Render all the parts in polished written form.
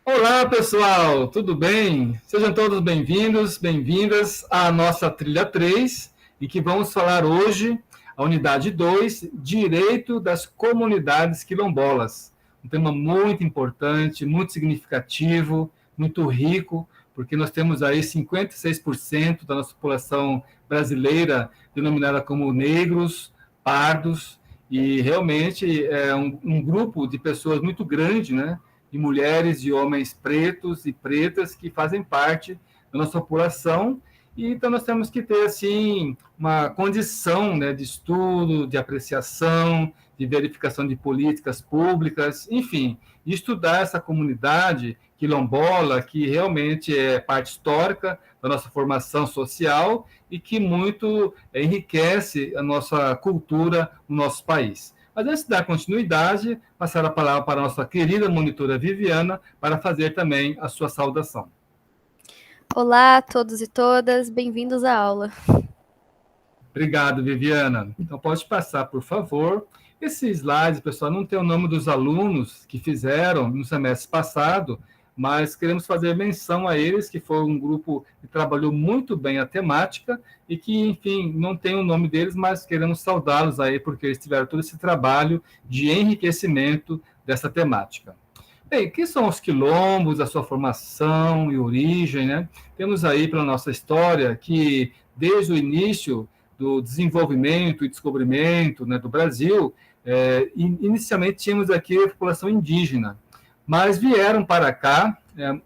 Olá, pessoal, tudo bem? Sejam todos bem-vindos, bem-vindas à nossa trilha 3, em que vamos falar hoje a unidade 2, Direito das Comunidades Quilombolas. Um tema muito importante, muito significativo, muito rico, porque nós temos aí 56% da nossa população brasileira denominada como negros, pardos, e realmente é um grupo de pessoas muito grande, né? De mulheres e homens pretos e pretas que fazem parte da nossa população, e então nós temos que ter assim uma condição, né, de estudo, de apreciação, de verificação de políticas públicas, enfim, de estudar essa comunidade quilombola que realmente é parte histórica da nossa formação social e que muito enriquece a nossa cultura no nosso país. Mas antes de dar continuidade, passar a palavra para a nossa querida monitora Viviana para fazer também a sua saudação. Olá a todos e todas, bem-vindos à aula. Obrigado, Viviana. Então, pode passar, por favor. Esse slide, pessoal, não tem o nome dos alunos que fizeram no semestre passado, mas queremos fazer menção a eles, que foi um grupo que trabalhou muito bem a temática e que, enfim, não tem o nome deles, mas queremos saudá-los aí, porque eles tiveram todo esse trabalho de enriquecimento dessa temática. Bem, o que são os quilombos, a sua formação e origem, né? Temos aí pela nossa história que, desde o início do desenvolvimento e descobrimento, né, do Brasil, inicialmente tínhamos aqui a população indígena, mas vieram para cá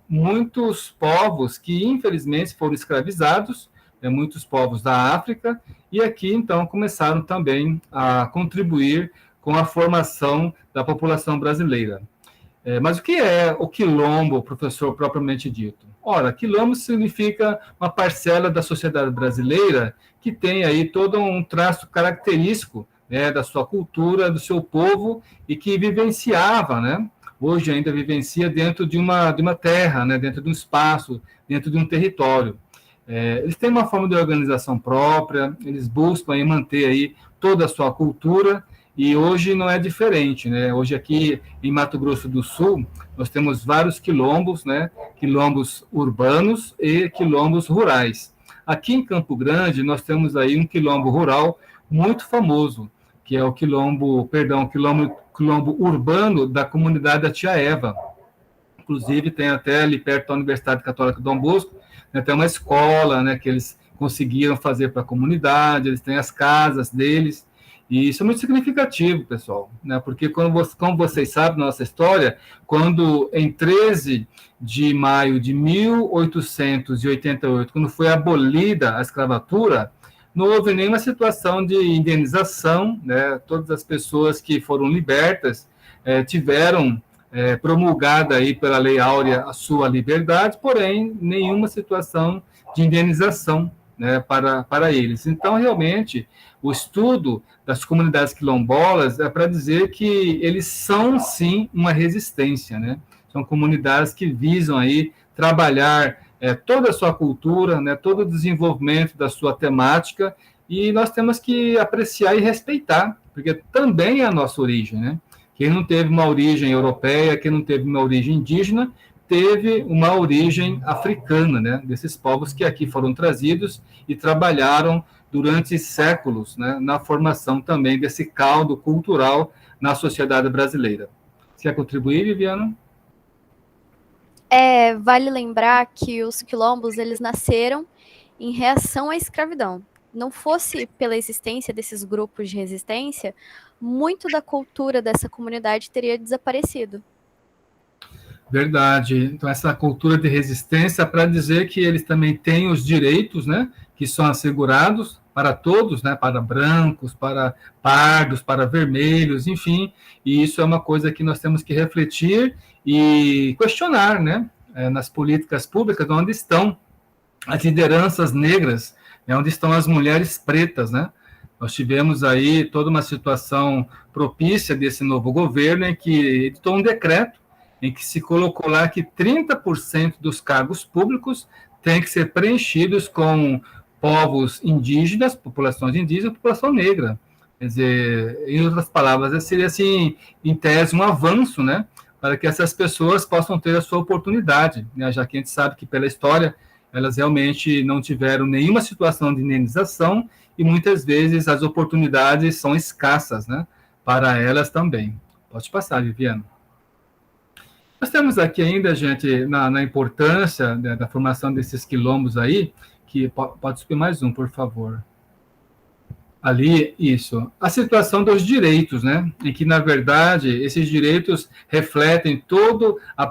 muitos povos que, infelizmente, foram escravizados, muitos povos da África, e aqui, então, começaram também a contribuir com a formação da população brasileira. Mas o que é o quilombo, professor, propriamente dito? Ora, quilombo significa uma parcela da sociedade brasileira que tem aí todo um traço característico, né, da sua cultura, do seu povo, e que vivenciava, né, hoje ainda vivencia dentro de uma terra, né, dentro de um espaço, dentro de um território. Eles têm uma forma de organização própria, eles buscam aí manter aí toda a sua cultura, e hoje não é diferente, né? Hoje aqui em Mato Grosso do Sul, nós temos vários quilombos, né? Quilombos urbanos e quilombos rurais. Aqui em Campo Grande, nós temos aí um quilombo rural muito famoso, que é o quilombo urbano da comunidade da Tia Eva. Inclusive, tem até ali perto da Universidade Católica Dom Bosco, né, tem uma escola, né, que eles conseguiram fazer para a comunidade, eles têm as casas deles, e isso é muito significativo, pessoal, né, porque, como vocês sabem, na nossa história, quando em 13 de maio de 1888, quando foi abolida a escravatura, não houve nenhuma situação de indenização, né, todas as pessoas que foram libertas tiveram promulgada aí pela Lei Áurea a sua liberdade, porém, nenhuma situação de indenização, né, para eles. Então, realmente, o estudo das comunidades quilombolas é para dizer que eles são, sim, uma resistência, né? São comunidades que visam aí trabalhar toda a sua cultura, né, todo o desenvolvimento da sua temática, e nós temos que apreciar e respeitar, porque também é a nossa origem, né? Quem não teve uma origem europeia, quem não teve uma origem indígena, teve uma origem africana, né? Desses povos que aqui foram trazidos e trabalharam durante séculos, né, na formação também desse caldo cultural na sociedade brasileira. Você quer contribuir, Viviana? Vale lembrar que os quilombos eles nasceram em reação à escravidão. Não fosse pela existência desses grupos de resistência, muito da cultura dessa comunidade teria desaparecido. Verdade. Então, essa cultura de resistência para dizer que eles também têm os direitos, né, que são assegurados para todos, né, para brancos, para pardos, para vermelhos, enfim, e isso é uma coisa que nós temos que refletir e questionar, né, nas políticas públicas, onde estão as lideranças negras, né, onde estão as mulheres pretas, né? Nós tivemos aí toda uma situação propícia desse novo governo em que editou um decreto em que se colocou lá que 30% dos cargos públicos têm que ser preenchidos com povos indígenas, populações indígenas, população negra. Quer dizer, em outras palavras, seria assim, em tese, um avanço, né, para que essas pessoas possam ter a sua oportunidade, né? Já que a gente sabe que pela história elas realmente não tiveram nenhuma situação de indenização e muitas vezes as oportunidades são escassas, né, para elas também. Pode passar, Viviane. Nós temos aqui ainda, gente, na importância, né, da formação desses quilombos aí, que pode subir mais um, por favor. Ali, isso. A situação dos direitos, né? Em que, na verdade, esses direitos refletem toda a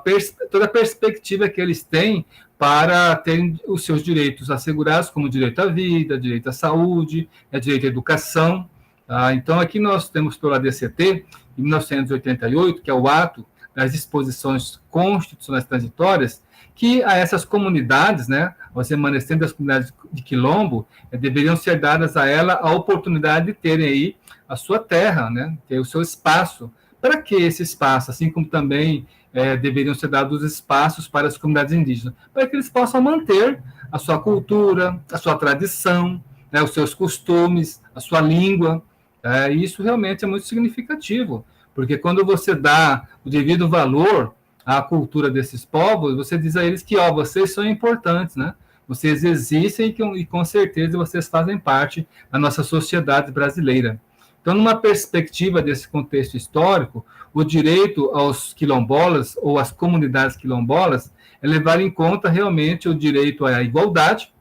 perspectiva que eles têm para terem os seus direitos assegurados, como direito à vida, direito à saúde, direito à educação. Tá? Então, aqui nós temos pela DCT, em 1988, que é o ato das disposições constitucionais transitórias, que a essas comunidades, né, aos remanescentes das comunidades de quilombo, deveriam ser dadas a ela a oportunidade de terem aí a sua terra, né, ter o seu espaço. Para que esse espaço? Assim como também deveriam ser dados espaços para as comunidades indígenas, para que eles possam manter a sua cultura, a sua tradição, né, os seus costumes, a sua língua. E isso realmente é muito significativo, porque quando você dá o devido valor à cultura desses povos, você diz a eles que, vocês são importantes, né? Vocês existem e com certeza vocês fazem parte da nossa sociedade brasileira. Então, numa perspectiva desse contexto histórico, o direito aos quilombolas ou às comunidades quilombolas é levar em conta realmente o direito à igualdade,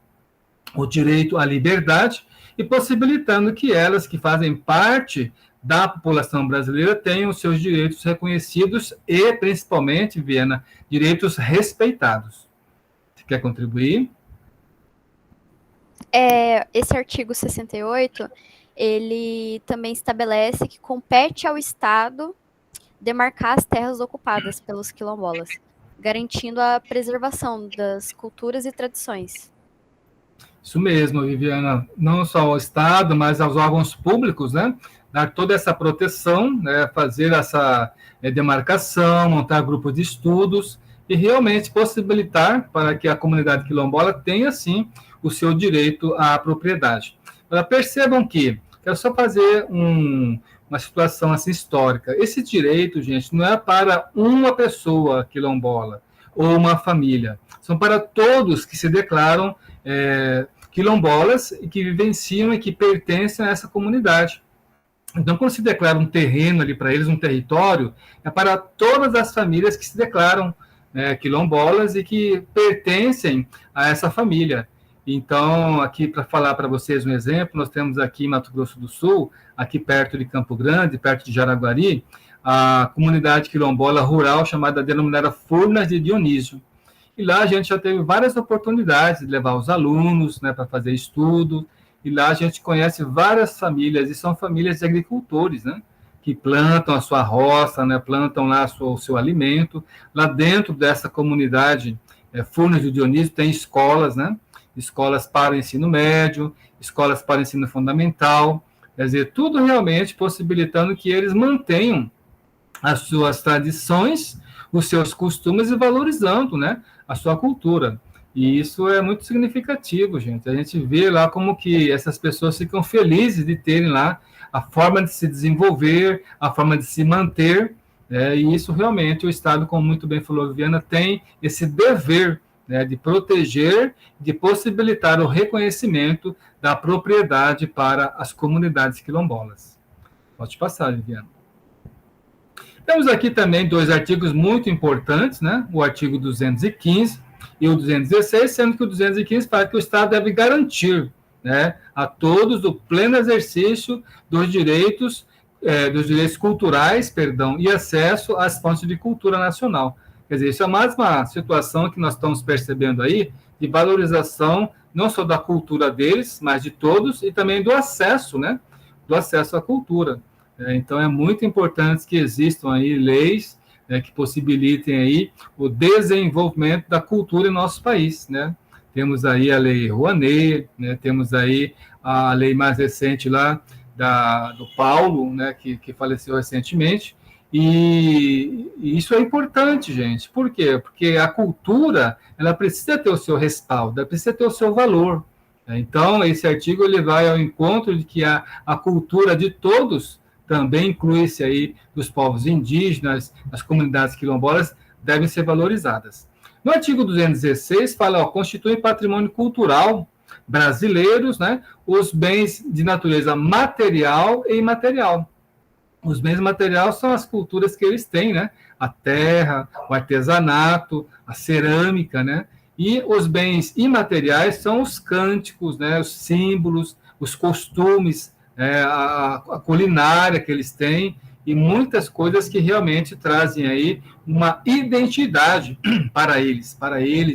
o direito à liberdade e possibilitando que elas que fazem parte da população brasileira tenham os seus direitos reconhecidos e, principalmente, Viana, direitos respeitados. Você quer contribuir? Esse artigo 68, ele também estabelece que compete ao Estado demarcar as terras ocupadas pelos quilombolas, garantindo a preservação das culturas e tradições. Isso mesmo, Viviana. Não só ao Estado, mas aos órgãos públicos, né? Dar toda essa proteção, né? Fazer essa demarcação, montar grupos de estudos e realmente possibilitar para que a comunidade quilombola tenha, sim, o seu direito à propriedade. Agora, percebam que, quero só fazer uma situação assim histórica. Esse direito, gente, não é para uma pessoa quilombola ou uma família. São para todos que se declaram quilombolas e que vivenciam e que pertencem a essa comunidade. Então, quando se declara um terreno ali para eles, um território, é para todas as famílias que se declaram quilombolas e que pertencem a essa família. Então, aqui para falar para vocês um exemplo, nós temos aqui em Mato Grosso do Sul, aqui perto de Campo Grande, perto de Jaraguari, a comunidade quilombola rural chamada denominada Furnas de Dionísio. E lá a gente já teve várias oportunidades de levar os alunos, né, para fazer estudo, e lá a gente conhece várias famílias, e são famílias de agricultores, né, que plantam a sua roça, né, plantam lá o seu alimento. Lá dentro dessa comunidade, Furnas de Dionísio, tem escolas, né, escolas para o ensino médio, escolas para o ensino fundamental, quer dizer, tudo realmente possibilitando que eles mantenham as suas tradições, os seus costumes e valorizando, né, a sua cultura. E isso é muito significativo, gente. A gente vê lá como que essas pessoas ficam felizes de terem lá a forma de se desenvolver, a forma de se manter, e isso realmente o Estado, como muito bem falou a Viviana, tem esse dever, né, de proteger, de possibilitar o reconhecimento da propriedade para as comunidades quilombolas. Pode passar, Viviana. Temos aqui também dois artigos muito importantes, né? O artigo 215 e o 216, sendo que o 215 fala que o Estado deve garantir, né, a todos o pleno exercício dos direitos culturais, e acesso às fontes de cultura nacional. Quer dizer, isso é mais uma situação que nós estamos percebendo aí de valorização não só da cultura deles, mas de todos, e também do acesso, né, do acesso à cultura. Então, é muito importante que existam aí leis, que possibilitem aí o desenvolvimento da cultura em nosso país, né? Temos aí a Lei Rouanet, né? Temos aí a lei mais recente lá do Paulo, né? Que faleceu recentemente, e isso é importante, gente. Por quê? Porque a cultura, ela precisa ter o seu respaldo, ela precisa ter o seu valor. Então, esse artigo ele vai ao encontro de que a cultura de todos também inclui-se aí dos povos indígenas, as comunidades quilombolas, devem ser valorizadas. No artigo 216 fala, ó, constitui patrimônio cultural brasileiros, né, os bens de natureza material e imaterial. Os bens materiais são as culturas que eles têm, né? A terra, o artesanato, a cerâmica, né? E os bens imateriais são os cânticos, né? Os símbolos, os costumes, a culinária que eles têm e muitas coisas que realmente trazem aí uma identidade para eles,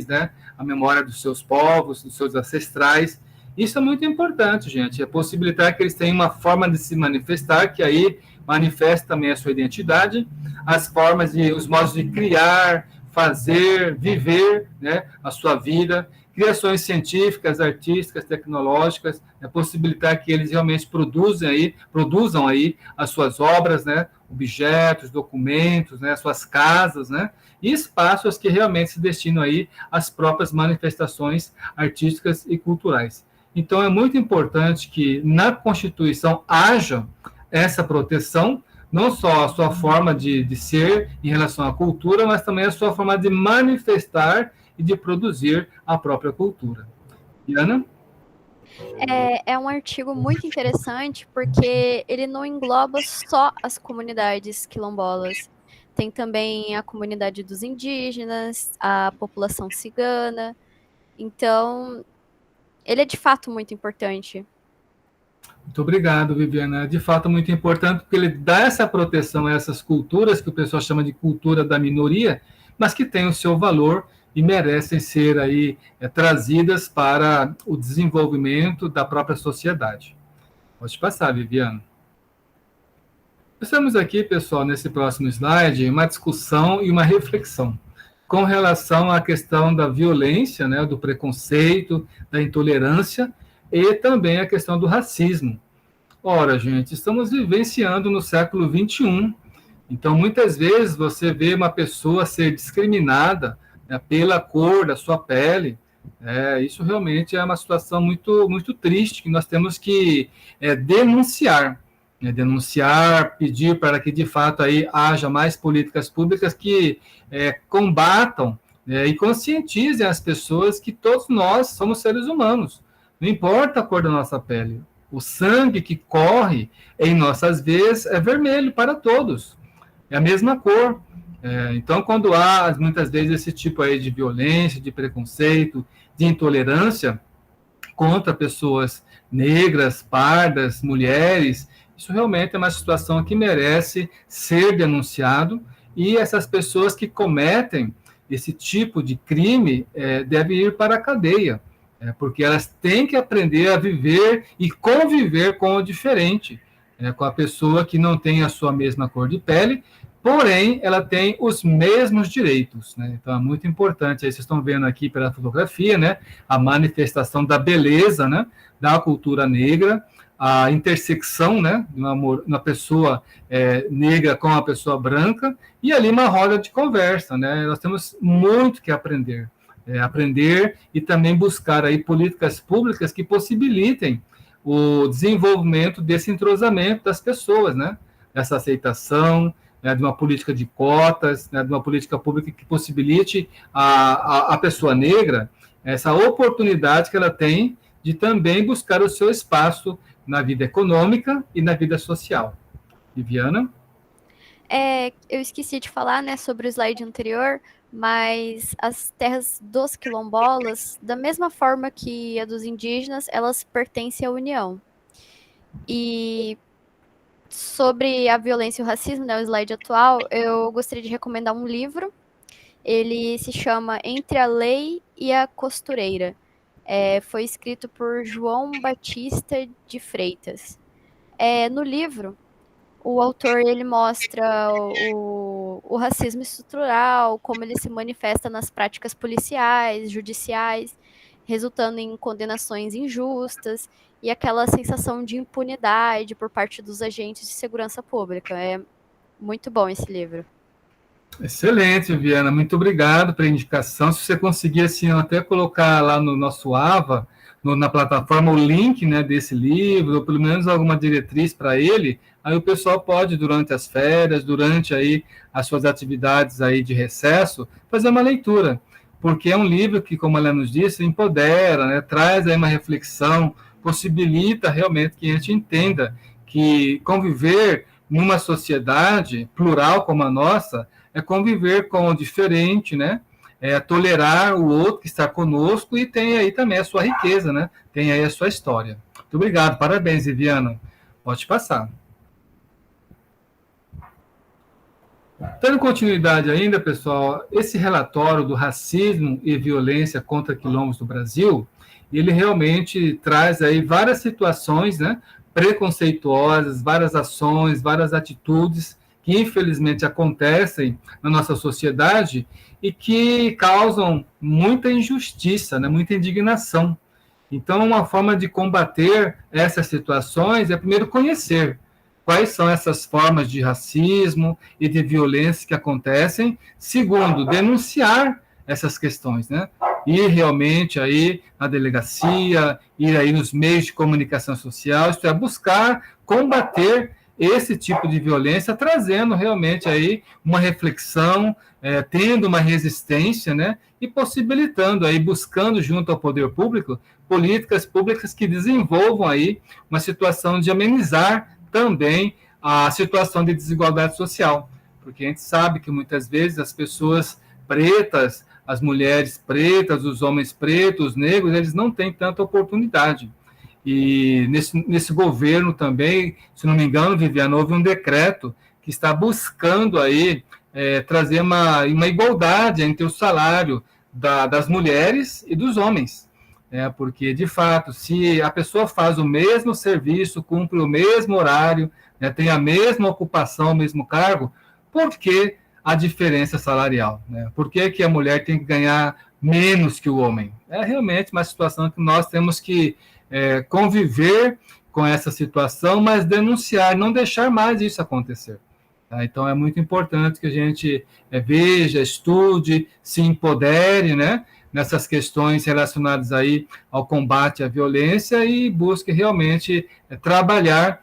né? A memória dos seus povos, dos seus ancestrais. Isso é muito importante, gente, é possibilitar que eles tenham uma forma de se manifestar, que aí manifesta também a sua identidade, as formas os modos de criar, fazer, viver, né, a sua vida, criações científicas, artísticas, tecnológicas, possibilitar que eles realmente produzam aí as suas obras, né, objetos, documentos, né, as suas casas, né, e espaços que realmente se destinam aí às próprias manifestações artísticas e culturais. Então, é muito importante que na Constituição haja essa proteção, não só a sua forma de ser em relação à cultura, mas também a sua forma de manifestar e de produzir a própria cultura. Diana? É um artigo muito interessante porque ele não engloba só as comunidades quilombolas. Tem também a comunidade dos indígenas, a população cigana. Então, ele é de fato muito importante. Muito obrigado, Viviana. De fato, muito importante, porque ele dá essa proteção a essas culturas, que o pessoal chama de cultura da minoria, mas que têm o seu valor e merecem ser aí trazidas para o desenvolvimento da própria sociedade. Pode passar, Viviana. Estamos aqui, pessoal, nesse próximo slide, uma discussão e uma reflexão com relação à questão da violência, né, do preconceito, da intolerância, e também a questão do racismo. Ora, gente, estamos vivenciando no século XXI, então muitas vezes você vê uma pessoa ser discriminada, né, pela cor da sua pele. Isso realmente é uma situação muito, muito triste, que nós temos que denunciar, denunciar, pedir para que de fato aí haja mais políticas públicas que combatam e conscientizem as pessoas que todos nós somos seres humanos. Não importa a cor da nossa pele, o sangue que corre em nossas veias é vermelho para todos, é a mesma cor. Então, quando há muitas vezes esse tipo aí de violência, de preconceito, de intolerância contra pessoas negras, pardas, mulheres, isso realmente é uma situação que merece ser denunciado, e essas pessoas que cometem esse tipo de crime devem ir para a cadeia. Porque elas têm que aprender a viver e conviver com o diferente, com a pessoa que não tem a sua mesma cor de pele, porém, ela tem os mesmos direitos, né? Então, é muito importante, aí vocês estão vendo aqui pela fotografia, né, a manifestação da beleza, né, da cultura negra, a intersecção, né, de uma pessoa negra com uma pessoa branca, e ali uma roda de conversa, né? Nós temos muito que aprender. Aprender e também buscar aí políticas públicas que possibilitem o desenvolvimento desse entrosamento das pessoas, né? Essa aceitação, né, de uma política de cotas, né, de uma política pública que possibilite a pessoa negra essa oportunidade que ela tem de também buscar o seu espaço na vida econômica e na vida social. Viviana? Eu esqueci de falar, né, sobre o slide anterior, mas as terras dos quilombolas, da mesma forma que a dos indígenas, elas pertencem à União. E sobre a violência e o racismo, né, o slide atual, eu gostaria de recomendar um livro. Ele se chama Entre a Lei e a Costureira. Foi escrito por João Batista de Freitas. No livro, o autor ele mostra o racismo estrutural, como ele se manifesta nas práticas policiais, judiciais, resultando em condenações injustas e aquela sensação de impunidade por parte dos agentes de segurança pública. É muito bom esse livro. Excelente, Viviana, muito obrigado pela indicação. Se você conseguir, assim, até colocar lá no nosso AVA, na plataforma o link, né, desse livro, ou pelo menos alguma diretriz para ele, aí o pessoal pode, durante as férias, durante aí as suas atividades aí de recesso, fazer uma leitura, porque é um livro que, como ela nos disse, empodera, né, traz aí uma reflexão, possibilita realmente que a gente entenda que conviver numa sociedade plural como a nossa é conviver com o diferente, né, tolerar o outro que está conosco e tem aí também a sua riqueza, né? Tem aí a sua história. Muito obrigado, parabéns, Viviana. Pode passar. Dando continuidade ainda, pessoal, esse relatório do racismo e violência contra quilombos do Brasil, ele realmente traz aí várias situações, né, preconceituosas, várias ações, várias atitudes que infelizmente acontecem na nossa sociedade e que causam muita injustiça, né, muita indignação. Então, uma forma de combater essas situações é primeiro conhecer quais são essas formas de racismo e de violência que acontecem. Segundo, denunciar essas questões, né? Ir realmente aí na delegacia, ir aí nos meios de comunicação social, isto é, buscar combater esse tipo de violência, trazendo realmente aí uma reflexão, tendo uma resistência, né? E possibilitando aí, buscando junto ao poder público, políticas públicas que desenvolvam aí uma situação de amenizar também a situação de desigualdade social, porque a gente sabe que muitas vezes as pessoas pretas, as mulheres pretas, os homens pretos, os negros, eles não têm tanta oportunidade. E nesse governo também, se não me engano, Viviane, houve um decreto que está buscando aí trazer uma igualdade entre o salário das mulheres e dos homens. Porque, de fato, se a pessoa faz o mesmo serviço, cumpre o mesmo horário, né, tem a mesma ocupação, o mesmo cargo, por que a diferença salarial? Né? Por que a mulher tem que ganhar menos que o homem? É realmente uma situação que nós temos que conviver com essa situação, mas denunciar, não deixar mais isso acontecer. Tá? Então, é muito importante que a gente veja, estude, se empodere, né, nessas questões relacionadas aí ao combate à violência e busque realmente trabalhar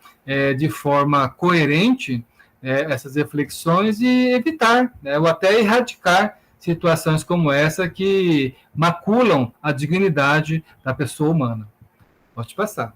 de forma coerente essas reflexões e evitar, né, ou até erradicar situações como essa que maculam a dignidade da pessoa humana. Pode passar.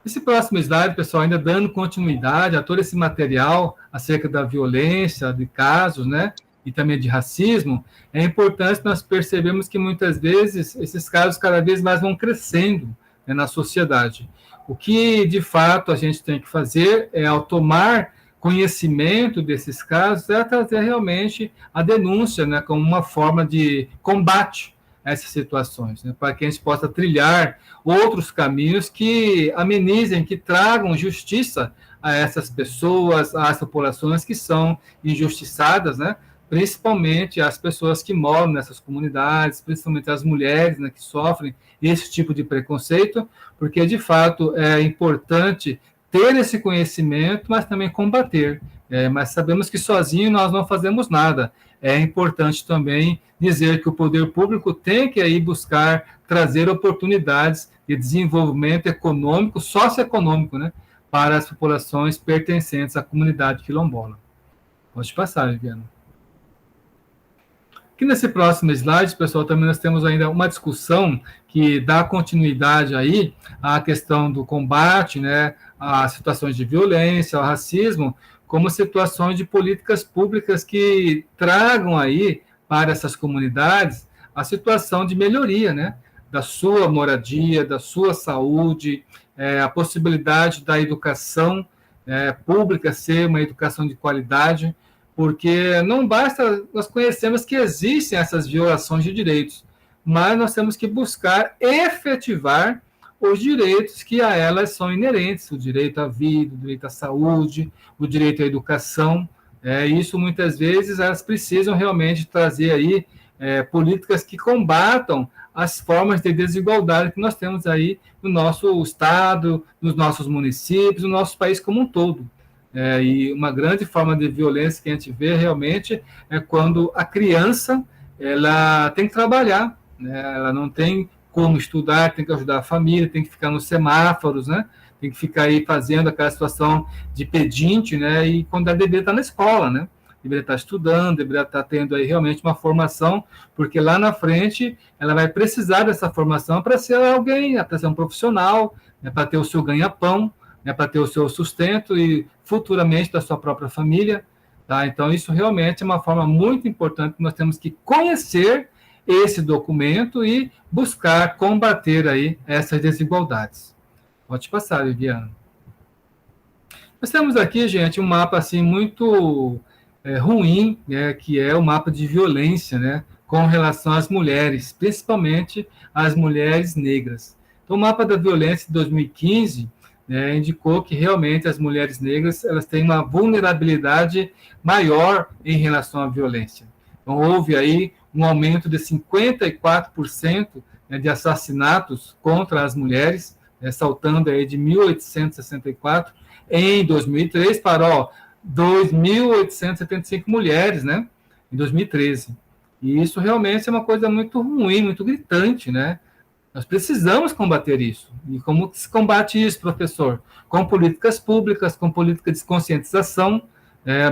Esse próximo slide, pessoal, ainda dando continuidade a todo esse material acerca da violência, de casos, né, e também de racismo, é importante nós percebemos que muitas vezes esses casos cada vez mais vão crescendo, né, na sociedade. O que, de fato, a gente tem que fazer é, ao tomar conhecimento desses casos, é trazer realmente a denúncia, né, como uma forma de combate a essas situações, né, para que a gente possa trilhar outros caminhos que amenizem, que tragam justiça a essas pessoas, às populações que são injustiçadas, né, principalmente as pessoas que moram nessas comunidades, principalmente as mulheres, né, que sofrem esse tipo de preconceito, porque, de fato, é importante ter esse conhecimento, mas também combater. Mas sabemos que sozinho nós não fazemos nada. É importante também dizer que o poder público tem que aí buscar trazer oportunidades de desenvolvimento econômico, socioeconômico, né, para as populações pertencentes à comunidade quilombola. Pode passar, Viviana. Aqui nesse próximo slide, pessoal, também nós temos ainda uma discussão que dá continuidade aí à questão do combate, né, às situações de violência, ao racismo, como situações de políticas públicas que tragam aí para essas comunidades a situação de melhoria, né, da sua moradia, da sua saúde, a possibilidade da educação pública ser uma educação de qualidade, porque não basta nós conhecermos que existem essas violações de direitos, mas nós temos que buscar efetivar os direitos que a elas são inerentes, o direito à vida, o direito à saúde, o direito à educação. Isso, muitas vezes, elas precisam realmente trazer aí políticas que combatam as formas de desigualdade que nós temos aí no nosso estado, nos nossos municípios, no nosso país como um todo. E uma grande forma de violência que a gente vê realmente é quando a criança ela tem que trabalhar, né? Ela não tem como estudar, tem que ajudar a família, tem que ficar nos semáforos, né? Tem que ficar aí fazendo aquela situação de pedinte, né? E quando ela deveria estar na escola, né? Deveria estar estudando, deveria estar tendo aí realmente uma formação, porque lá na frente ela vai precisar dessa formação para ser alguém, para ser um profissional, né? Para ter o seu ganha-pão, né? Para ter o seu sustento e futuramente da sua própria família. Tá? Então, isso realmente é uma forma muito importante que nós temos que conhecer esse documento e buscar combater aí essas desigualdades. Pode passar, Viviane. Nós temos aqui, gente, um mapa assim muito ruim, né, que é o mapa de violência, né, com relação às mulheres, principalmente as mulheres negras. Então, o mapa da violência de 2015 indicou que realmente as mulheres negras elas têm uma vulnerabilidade maior em relação à violência. Então, houve aí um aumento de 54% de assassinatos contra as mulheres, saltando aí de 1.864 em 2003 para 2.875 mulheres, né, em 2013. E isso realmente é uma coisa muito ruim, muito gritante, né? Nós precisamos combater isso. E como se combate isso, professor? Com políticas públicas, com política de conscientização,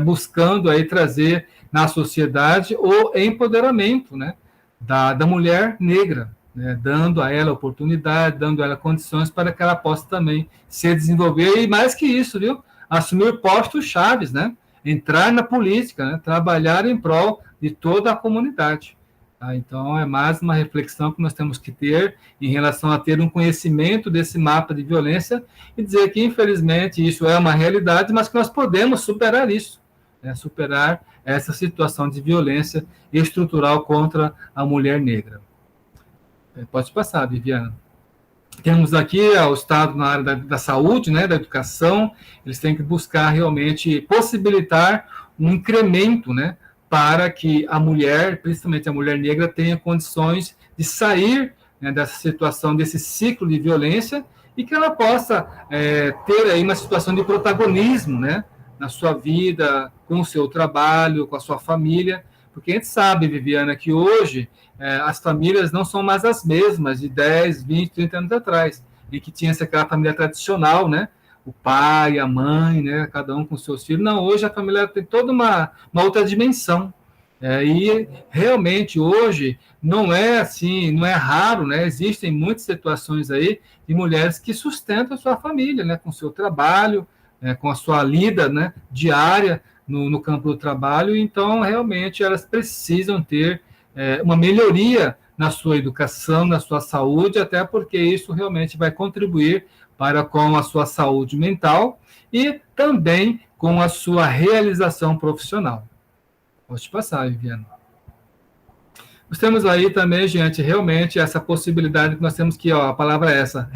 buscando aí trazer na sociedade o empoderamento, né, da mulher negra, né, dando a ela oportunidade, dando a ela condições para que ela possa também se desenvolver e mais que isso, viu? Assumir postos chaves, né? Entrar na política, né? Trabalhar em prol de toda a comunidade. Tá? Então, é mais uma reflexão que nós temos que ter em relação a ter um conhecimento desse mapa de violência e dizer que, infelizmente, isso é uma realidade, mas que nós podemos superar isso, né? Superar essa situação de violência estrutural contra a mulher negra. Pode passar, Viviana. Temos aqui o Estado na área da saúde, né, da educação, eles têm que buscar realmente possibilitar um incremento, né, para que a mulher, principalmente a mulher negra, tenha condições de sair, né, dessa situação, desse ciclo de violência e que ela possa ter aí uma situação de protagonismo, né, na sua vida, com o seu trabalho, com a sua família, porque a gente sabe, Viviana, que hoje as famílias não são mais as mesmas de 10, 20, 30 anos atrás, em que tinha aquela família tradicional, né? O pai, a mãe, né? Cada um com seus filhos. Não, hoje a família tem toda uma outra dimensão. E realmente hoje não é assim, não é raro, né? Existem muitas situações aí de mulheres que sustentam a sua família, né? Com o seu trabalho, com a sua lida, né? Diária no campo do trabalho. Então, realmente, elas precisam ter uma melhoria na sua educação, na sua saúde, até porque isso realmente vai contribuir para com a sua saúde mental e também com a sua realização profissional. Pode passar, Viviane. Nós temos aí também, gente, realmente essa possibilidade que nós temos que, a palavra é essa,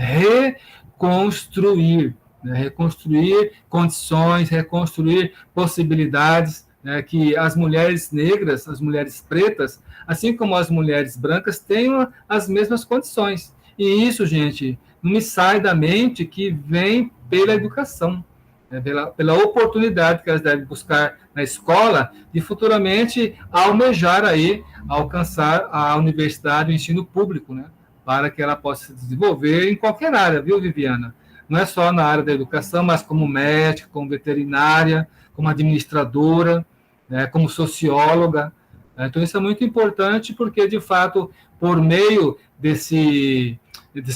reconstruir, né? Reconstruir condições, reconstruir possibilidades, né, que as mulheres negras, as mulheres pretas, assim como as mulheres brancas, tenham as mesmas condições. E isso, gente, não me sai da mente que vem pela educação, né, pela oportunidade que elas devem buscar na escola de futuramente almejar aí, alcançar a universidade, o ensino público, né, para que ela possa se desenvolver em qualquer área, viu, Viviana? Não é só na área da educação, mas como médica, como veterinária, como administradora, né, como socióloga. Então, isso é muito importante porque, de fato, por meio desse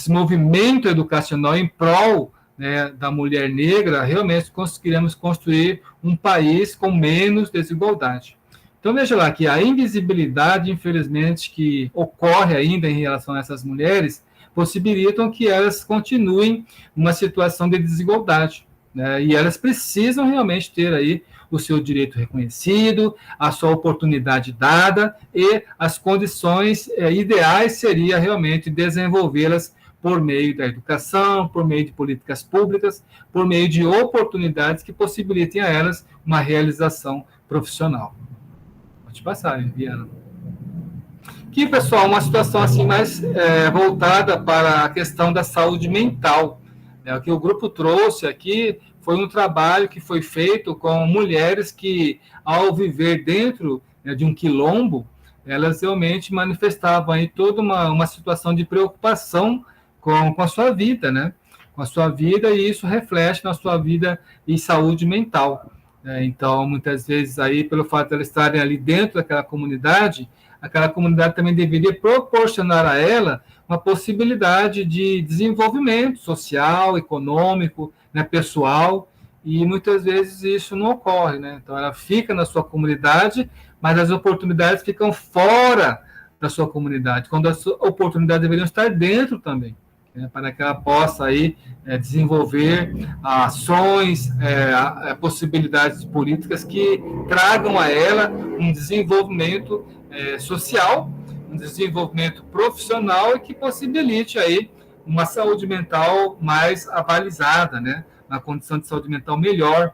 movimento educacional em prol, né, da mulher negra, realmente conseguiremos construir um país com menos desigualdade. Então, veja lá que a invisibilidade, infelizmente, que ocorre ainda em relação a essas mulheres, possibilitam que elas continuem numa situação de desigualdade, né? E elas precisam realmente ter aí o seu direito reconhecido, a sua oportunidade dada e as condições ideais seria realmente desenvolvê-las por meio da educação, por meio de políticas públicas, por meio de oportunidades que possibilitem a elas uma realização profissional. Pode passar, Viviana. Aqui, pessoal, uma situação assim mais voltada para a questão da saúde mental. O que o grupo trouxe aqui foi um trabalho que foi feito com mulheres que, ao viver dentro de um quilombo, elas realmente manifestavam aí toda uma situação de preocupação com a sua vida, né? Com a sua vida, e isso reflete na sua vida e saúde mental. Então, muitas vezes, aí, pelo fato de elas estarem ali dentro daquela comunidade, aquela comunidade também deveria proporcionar a ela uma possibilidade de desenvolvimento social, econômico, né, pessoal, e muitas vezes isso não ocorre, né? Então, ela fica na sua comunidade, mas as oportunidades ficam fora da sua comunidade, quando as oportunidades deveriam estar dentro também, né, para que ela possa aí desenvolver ações, possibilidades políticas que tragam a ela um desenvolvimento social, um desenvolvimento profissional e que possibilite aí uma saúde mental mais avalizada, né, uma condição de saúde mental melhor,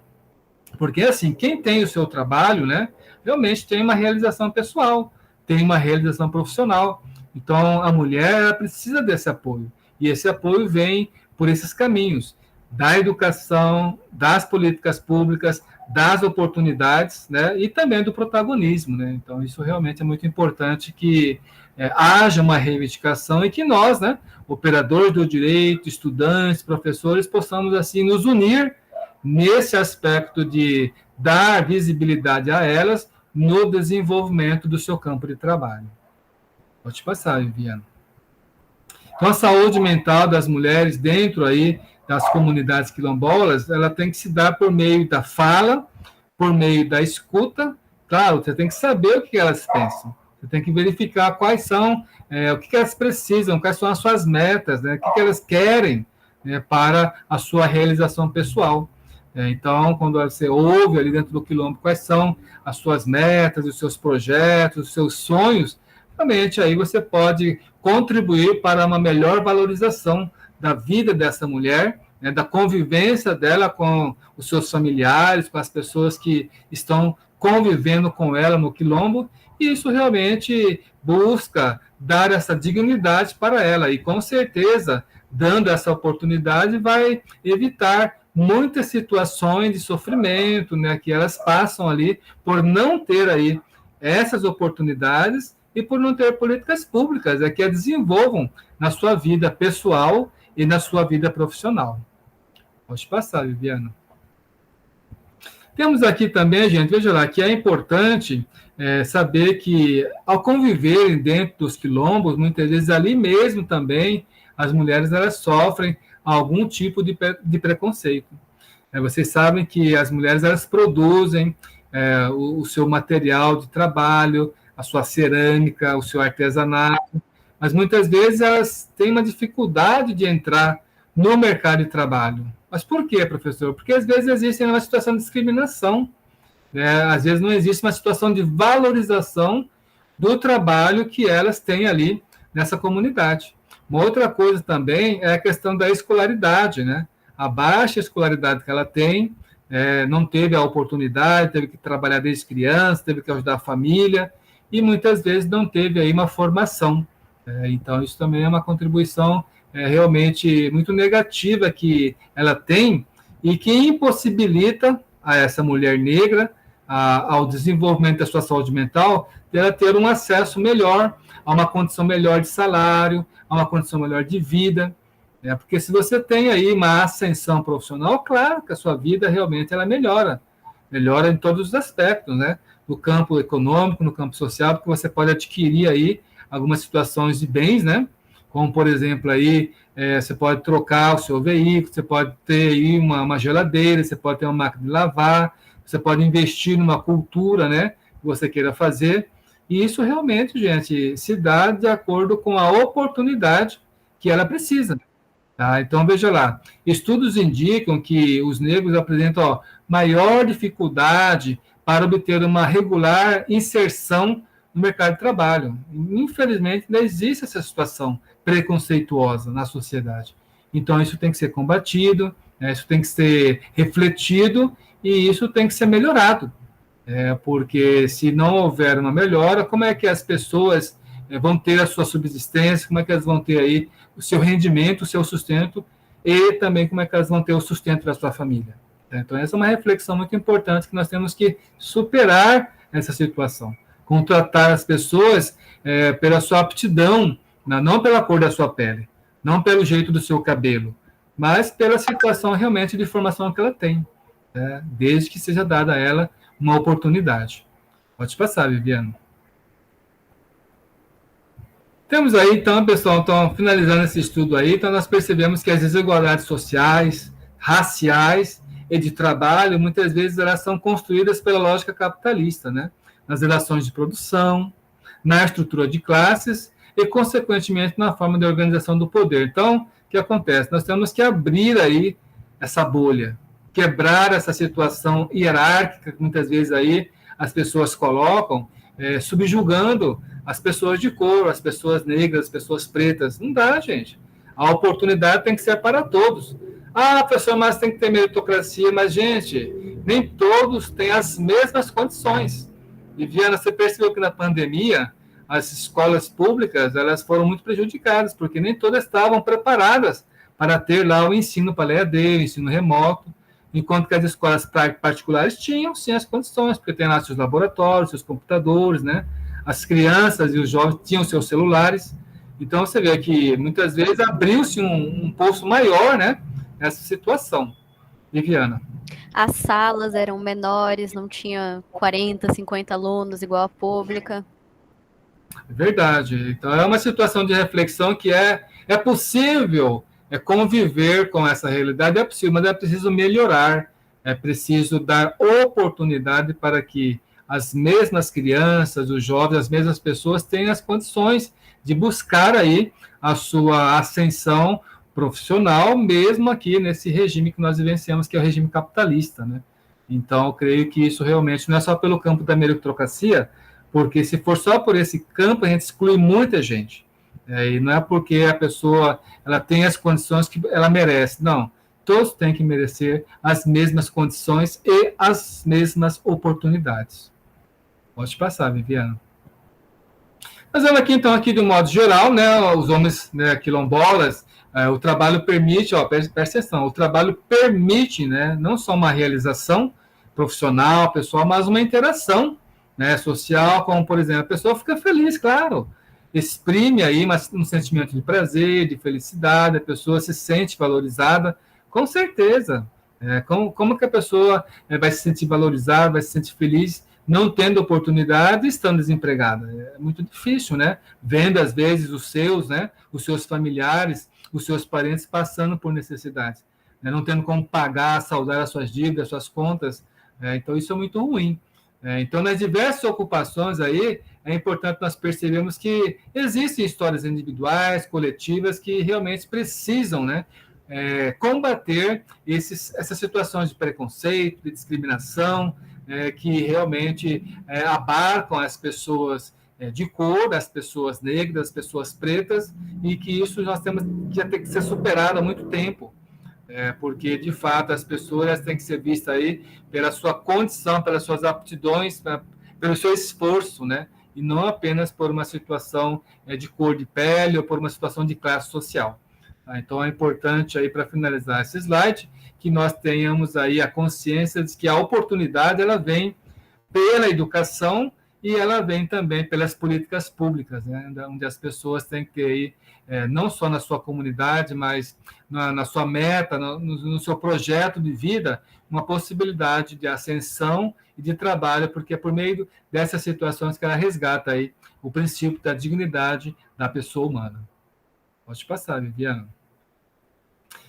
porque assim, quem tem o seu trabalho, né, realmente tem uma realização pessoal, tem uma realização profissional. Então, a mulher ela precisa desse apoio. E esse apoio vem por esses caminhos, da educação, das políticas públicas, das oportunidades, né, e também do protagonismo, né? Então, isso realmente é muito importante que haja uma reivindicação e que nós, né, operadores do direito, estudantes, professores, possamos, assim, nos unir nesse aspecto de dar visibilidade a elas no desenvolvimento do seu campo de trabalho. Pode passar, Viviane. Então, a saúde mental das mulheres dentro aí das comunidades quilombolas, ela tem que se dar por meio da fala, por meio da escuta. Claro, você tem que saber o que elas pensam, você tem que verificar quais são, o que elas precisam, quais são as suas metas, né, o que elas querem, né, para a sua realização pessoal. Então, quando você ouve ali dentro do quilombo quais são as suas metas, os seus projetos, os seus sonhos, realmente aí você pode contribuir para uma melhor valorização da vida dessa mulher, né, da convivência dela com os seus familiares, com as pessoas que estão convivendo com ela no quilombo, e isso realmente busca dar essa dignidade para ela, e com certeza, dando essa oportunidade, vai evitar muitas situações de sofrimento, né, que elas passam ali por não ter aí essas oportunidades e por não ter políticas públicas que a desenvolvam na sua vida pessoal e na sua vida profissional. Pode passar, Viviana. Temos aqui também, gente, veja lá, que é importante saber que, ao conviverem dentro dos quilombos, muitas vezes ali mesmo também, as mulheres elas sofrem algum tipo de preconceito. Vocês sabem que as mulheres elas produzem o seu material de trabalho, a sua cerâmica, o seu artesanato, mas muitas vezes elas têm uma dificuldade de entrar no mercado de trabalho. Mas por quê, professor? Porque às vezes existe uma situação de discriminação, né? Às vezes não existe uma situação de valorização do trabalho que elas têm ali nessa comunidade. Uma outra coisa também é a questão da escolaridade, né? A baixa escolaridade que ela tem, não teve a oportunidade, teve que trabalhar desde criança, teve que ajudar a família, e muitas vezes não teve aí uma formação. Então, isso também é uma contribuição realmente muito negativa que ela tem e que impossibilita a essa mulher negra, ao desenvolvimento da sua saúde mental, dela ter um acesso melhor, a uma condição melhor de salário, a uma condição melhor de vida, porque se você tem aí uma ascensão profissional, claro que a sua vida realmente ela melhora em todos os aspectos, né? No campo econômico, no campo social, porque você pode adquirir aí algumas situações de bens, né? Como, por exemplo, aí, você pode trocar o seu veículo, você pode ter aí uma geladeira, você pode ter uma máquina de lavar, você pode investir numa cultura, né? Que você queira fazer, e isso realmente, gente, se dá de acordo com a oportunidade que ela precisa. Tá? Então, veja lá, estudos indicam que os negros apresentam maior dificuldade para obter uma regular inserção no mercado de trabalho. Infelizmente, ainda existe essa situação preconceituosa na sociedade. Então, isso tem que ser combatido, né? Isso tem que ser refletido e isso tem que ser melhorado. Porque se não houver uma melhora, como é que as pessoas vão ter a sua subsistência, como é que elas vão ter aí o seu rendimento, o seu sustento, e também como é que elas vão ter o sustento da sua família. Então, essa é uma reflexão muito importante que nós temos que superar essa situação. contratar as pessoas pela sua aptidão, não pela cor da sua pele, não pelo jeito do seu cabelo, mas pela situação realmente de formação que ela tem, né? Desde que seja dada a ela uma oportunidade. Pode passar, Viviane. Temos aí, então, pessoal, então, finalizando esse estudo aí, então nós percebemos que as desigualdades sociais, raciais e de trabalho, muitas vezes elas são construídas pela lógica capitalista, né? Nas relações de produção, na estrutura de classes e, consequentemente, na forma de organização do poder. Então, o que acontece? Nós temos que abrir aí essa bolha, quebrar essa situação hierárquica que muitas vezes aí as pessoas colocam, subjugando as pessoas de cor, as pessoas negras, as pessoas pretas. Não dá, gente. A oportunidade tem que ser para todos. Ah, professor, mas tem que ter meritocracia. Mas, gente, nem todos têm as mesmas condições. Viviana, você percebeu que na pandemia as escolas públicas elas foram muito prejudicadas, porque nem todas estavam preparadas para ter lá o ensino para EAD, o ensino remoto, enquanto que as escolas particulares tinham, sim, as condições, porque tem lá seus laboratórios, seus computadores, né? As crianças e os jovens tinham seus celulares. Então, você vê que muitas vezes abriu-se um poço maior, né, nessa situação. Viviana. As salas eram menores, não tinha 40, 50 alunos igual a pública. Verdade. Então, é uma situação de reflexão que é possível conviver com essa realidade, é possível, mas é preciso melhorar, é preciso dar oportunidade para que as mesmas crianças, os jovens, as mesmas pessoas tenham as condições de buscar aí a sua ascensão profissional, mesmo aqui nesse regime que nós vivenciamos, que é o regime capitalista, né? Então, eu creio que isso realmente não é só pelo campo da meritocracia, porque se for só por esse campo, a gente exclui muita gente. E não é porque a pessoa ela tem as condições que ela merece, não. Todos têm que merecer as mesmas condições e as mesmas oportunidades. Pode passar, Viviana. Mas vamos aqui, então, aqui de um modo geral, né, os homens, né, quilombolas, o trabalho permite, presta atenção, o trabalho permite, né, não só uma realização profissional, pessoal, mas uma interação, né, social, como, por exemplo, a pessoa fica feliz, claro, exprime aí um sentimento de prazer, de felicidade, a pessoa se sente valorizada, com certeza. Como que a pessoa vai se sentir valorizada, vai se sentir feliz, não tendo oportunidade e estando desempregada? É muito difícil, né? Vendo, às vezes, os seus familiares, os seus parentes passando por necessidades, né? Não tendo como pagar, saldar as suas dívidas, as suas contas. Então, isso é muito ruim. Então, nas diversas ocupações aí, é importante nós percebermos que existem histórias individuais, coletivas, que realmente precisam, né, combater essas situações de preconceito, de discriminação, que realmente abarcam as pessoas de cor, as pessoas negras, as pessoas pretas, e que isso nós temos que ter que ser superado há muito tempo. Porque, de fato, as pessoas têm que ser vistas aí pela sua condição, pelas suas aptidões, pelo seu esforço, né? E não apenas por uma situação de cor de pele ou por uma situação de classe social. Então, é importante, aí para finalizar esse slide, que nós tenhamos aí a consciência de que a oportunidade ela vem pela educação e ela vem também pelas políticas públicas, né, onde as pessoas têm que ter aí, não só na sua comunidade, mas na sua meta, no seu projeto de vida, uma possibilidade de ascensão e de trabalho, porque é por meio dessas situações que ela resgata aí o princípio da dignidade da pessoa humana. Pode passar, Viviana.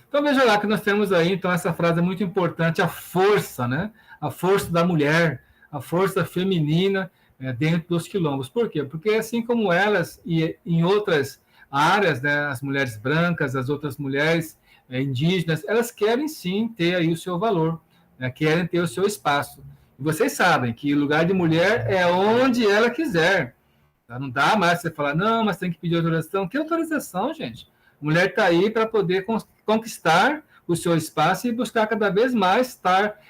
Então, veja lá que nós temos aí, então, essa frase muito importante, a força, né? A força da mulher, a força feminina dentro dos quilombos. Por quê? Porque assim como elas e em outras áreas, né, as mulheres brancas, as outras mulheres indígenas, elas querem sim ter aí o seu valor, né? Querem ter o seu espaço. E vocês sabem que o lugar de mulher é onde ela quiser. Tá? Não dá mais você falar, não, mas tem que pedir autorização. Que autorização, gente? A mulher está aí para poder conquistar o seu espaço e buscar cada vez mais estar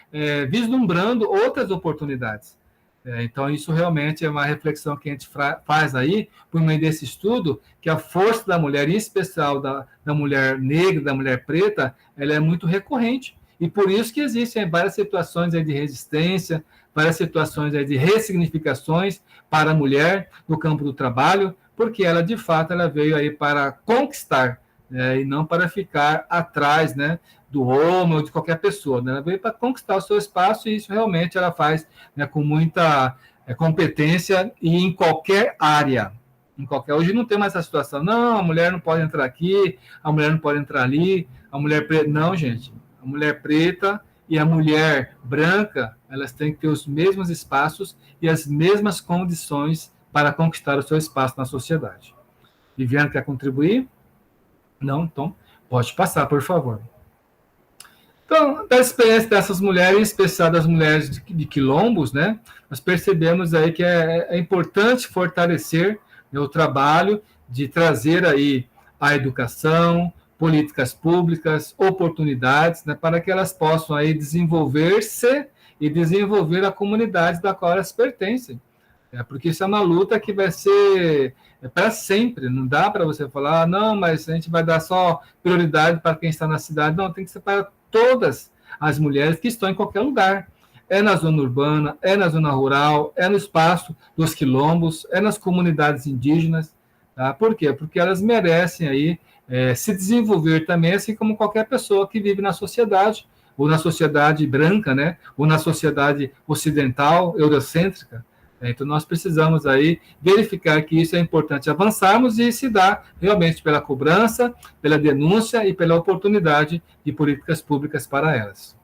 vislumbrando outras oportunidades. Então, isso realmente é uma reflexão que a gente faz aí, por meio desse estudo, que a força da mulher, em especial da mulher negra, da mulher preta, ela é muito recorrente. E por isso que existem várias situações aí de resistência, várias situações aí de ressignificações para a mulher no campo do trabalho, porque ela, de fato, ela veio aí para conquistar, e não para ficar atrás, né, do homem ou de qualquer pessoa, né? Ela veio para conquistar o seu espaço e isso realmente ela faz, né, com muita competência e em qualquer área. Hoje não tem mais essa situação, não, a mulher não pode entrar aqui, a mulher não pode entrar ali, a mulher preta, não, gente, a mulher preta e a mulher branca, elas têm que ter os mesmos espaços e as mesmas condições para conquistar o seu espaço na sociedade. Viviane, quer contribuir? Não? Então, pode passar, por favor. Então, da experiência dessas mulheres, em especial das mulheres de quilombos, né, nós percebemos aí que é importante fortalecer, né, o trabalho de trazer aí a educação, políticas públicas, oportunidades, né, para que elas possam aí desenvolver-se e desenvolver a comunidade da qual elas pertencem. Porque isso é uma luta que vai ser para sempre. Não dá para você falar, não, mas a gente vai dar só prioridade para quem está na cidade. Não, tem que ser para todas as mulheres que estão em qualquer lugar. É na zona urbana, é na zona rural, é no espaço dos quilombos, é nas comunidades indígenas. Tá? Por quê? Porque elas merecem aí se desenvolver também, assim como qualquer pessoa que vive na sociedade, ou na sociedade branca, né? Ou na sociedade ocidental, eurocêntrica. Então, nós precisamos aí verificar que isso é importante avançarmos e se dá realmente pela cobrança, pela denúncia e pela oportunidade de políticas públicas para elas.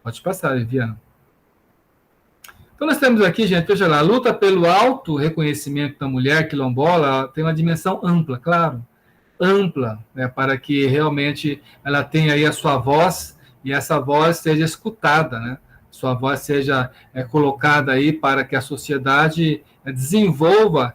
Pode passar, Viviane. Então, nós temos aqui, gente, veja lá, a luta pelo auto reconhecimento da mulher quilombola tem uma dimensão ampla, claro, ampla, né, para que realmente ela tenha aí a sua voz e essa voz seja escutada, né? Sua voz seja colocada aí para que a sociedade desenvolva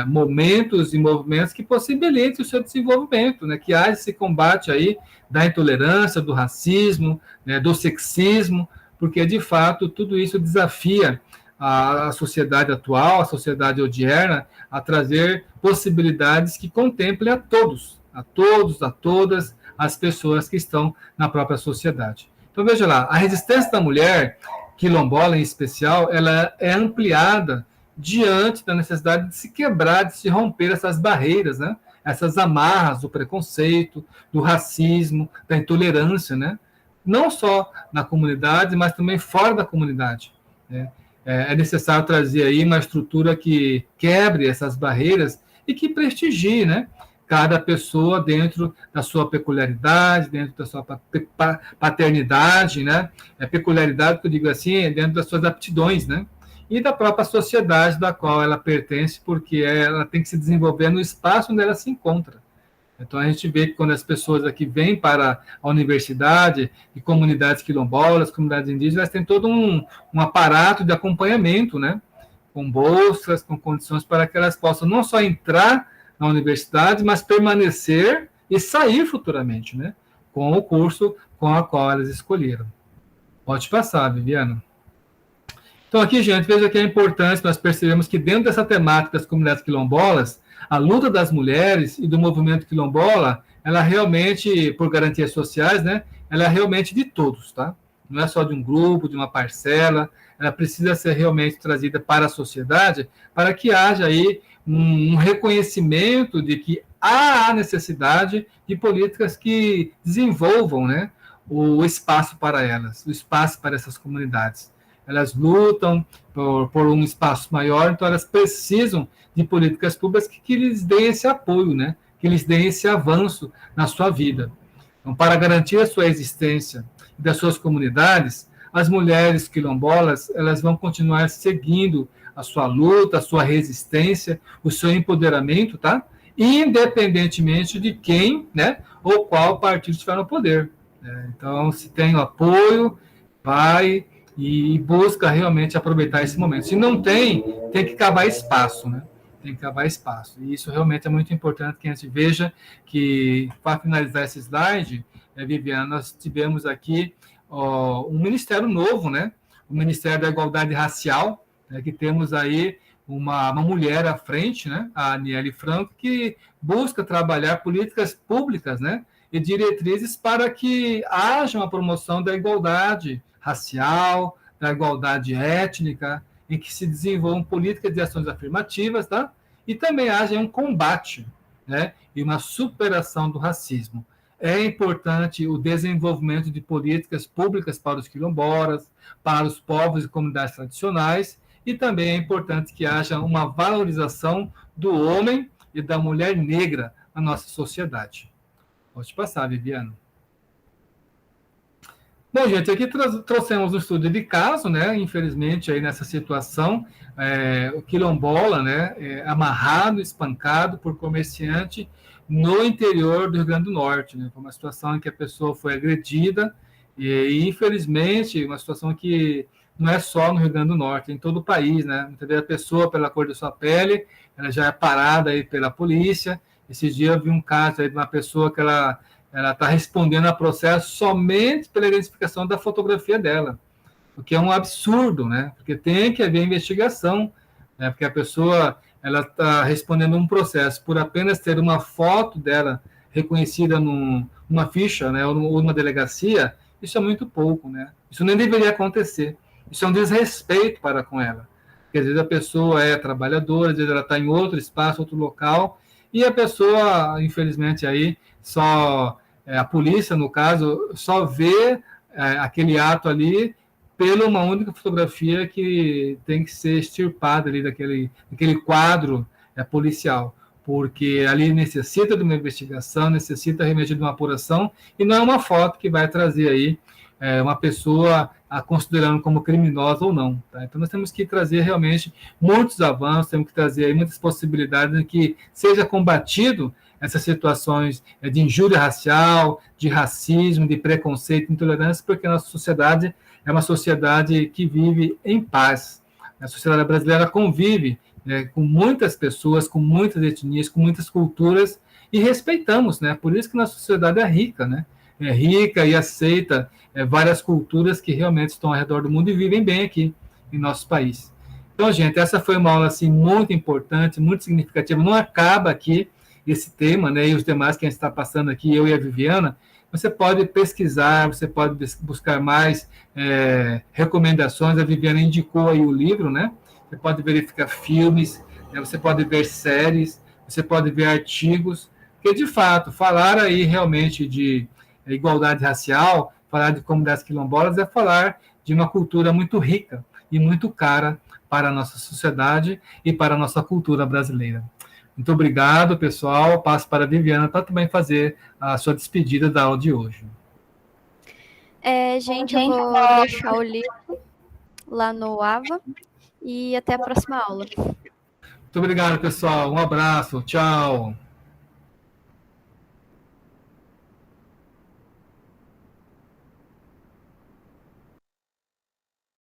momentos e movimentos que possibilitem o seu desenvolvimento, né? Que haja esse combate aí da intolerância, do racismo, né? Do sexismo, porque, de fato, tudo isso desafia a sociedade atual, a sociedade odierna, a trazer possibilidades que contemplem a todos, a todas as pessoas que estão na própria sociedade. Então, veja lá, a resistência da mulher, quilombola em especial, ela é ampliada diante da necessidade de se quebrar, de se romper essas barreiras, né? Essas amarras do preconceito, do racismo, da intolerância, né? Não só na comunidade, mas também fora da comunidade, né? É necessário trazer aí uma estrutura que quebre essas barreiras e que prestigie, né? Cada pessoa dentro da sua peculiaridade, dentro da sua paternidade, né? Peculiaridade, que eu digo assim, é dentro das suas aptidões, né? E da própria sociedade da qual ela pertence, porque ela tem que se desenvolver no espaço onde ela se encontra. Então, a gente vê que quando as pessoas aqui vêm para a universidade, e comunidades quilombolas, comunidades indígenas, elas têm todo um aparato de acompanhamento, né? Com bolsas, com condições para que elas possam não só entrar na universidade, mas permanecer e sair futuramente, né? Com o curso com a qual elas escolheram. Pode passar, Viviana. Então, aqui, gente, veja que é importante nós percebemos que dentro dessa temática das comunidades quilombolas, a luta das mulheres e do movimento quilombola, ela realmente, por garantias sociais, né? Ela é realmente de todos, tá? Não é só de um grupo, de uma parcela, ela precisa ser realmente trazida para a sociedade, para que haja aí um reconhecimento de que há necessidade de políticas que desenvolvam, né, o espaço para elas, o espaço para essas comunidades. Elas lutam por um espaço maior, então elas precisam de políticas públicas que lhes deem esse apoio, né, que lhes deem esse avanço na sua vida. Então, para garantir a sua existência e das suas comunidades, as mulheres quilombolas, elas vão continuar seguindo a sua luta, a sua resistência, o seu empoderamento, tá? Independentemente de quem, né, ou qual partido estiver no poder. Né? Então, se tem o apoio, vai e busca realmente aproveitar esse momento. Se não tem, tem que cavar espaço, né? Tem que cavar espaço. E isso realmente é muito importante que a gente veja que, para finalizar esse slide, Viviana, nós tivemos aqui um ministério novo, né? O Ministério da Igualdade Racial, né? Que temos aí uma mulher à frente, né? A Aniele Franco, que busca trabalhar políticas públicas, né? E diretrizes para que haja uma promoção da igualdade racial, da igualdade étnica, em que se desenvolvam políticas de ações afirmativas, tá? E também haja um combate, né, e uma superação do racismo. É importante o desenvolvimento de políticas públicas para os quilombolas, para os povos e comunidades tradicionais, e também é importante que haja uma valorização do homem e da mulher negra na nossa sociedade. Pode passar, Viviane. Bom, gente, aqui trouxemos um estudo de caso, né? Infelizmente, aí nessa situação, o quilombola, né, amarrado, espancado por comerciante no interior do Rio Grande do Norte, né? Foi uma situação em que a pessoa foi agredida e infelizmente, uma situação que não é só no Rio Grande do Norte, é em todo o país, né? Muitas vezes a pessoa, pela cor da sua pele, ela já é parada aí pela polícia. Esses dias eu vi um caso aí de uma pessoa que ela está respondendo a processo somente pela identificação da fotografia dela, o que é um absurdo, né? Porque tem que haver investigação, né? Porque a pessoa ela está respondendo um processo por apenas ter uma foto dela reconhecida numa ficha, né? Ou numa delegacia, isso é muito pouco, né? Isso nem deveria acontecer. Isso é um desrespeito para com ela. Porque às vezes a pessoa é trabalhadora, às vezes ela está em outro espaço, outro local, e a pessoa, infelizmente, aí só a polícia, no caso, só vê aquele ato ali pela uma única fotografia que tem que ser extirpada ali daquele quadro policial, porque ali necessita de uma investigação, necessita realmente de uma apuração, e não é uma foto que vai trazer aí uma pessoa considerando como criminosa ou não. Tá? Então, nós temos que trazer realmente muitos avanços, temos que trazer aí muitas possibilidades de que seja combatido essas situações de injúria racial, de racismo, de preconceito, intolerância, porque a nossa sociedade é uma sociedade que vive em paz. A sociedade brasileira convive com muitas pessoas, com muitas etnias, com muitas culturas, e respeitamos, né? Por isso que nossa sociedade é rica, né? É rica e aceita várias culturas que realmente estão ao redor do mundo e vivem bem aqui em nosso país. Então, gente, essa foi uma aula assim, muito importante, muito significativa. Não acaba aqui esse tema, né, e os demais que a gente está passando aqui, eu e a Viviana. Você pode pesquisar, você pode buscar mais recomendações. A Viviana indicou aí o livro, né? Você pode verificar filmes, né, você pode ver séries, você pode ver artigos, porque, de fato, falar aí realmente de igualdade racial, falar de comunidades quilombolas é falar de uma cultura muito rica e muito cara para a nossa sociedade e para a nossa cultura brasileira. Muito obrigado, pessoal. Passo para a Viviana para também fazer a sua despedida da aula de hoje. Gente, eu vou deixar o livro lá no AVA e até a próxima aula. Muito obrigado, pessoal. Um abraço. Tchau.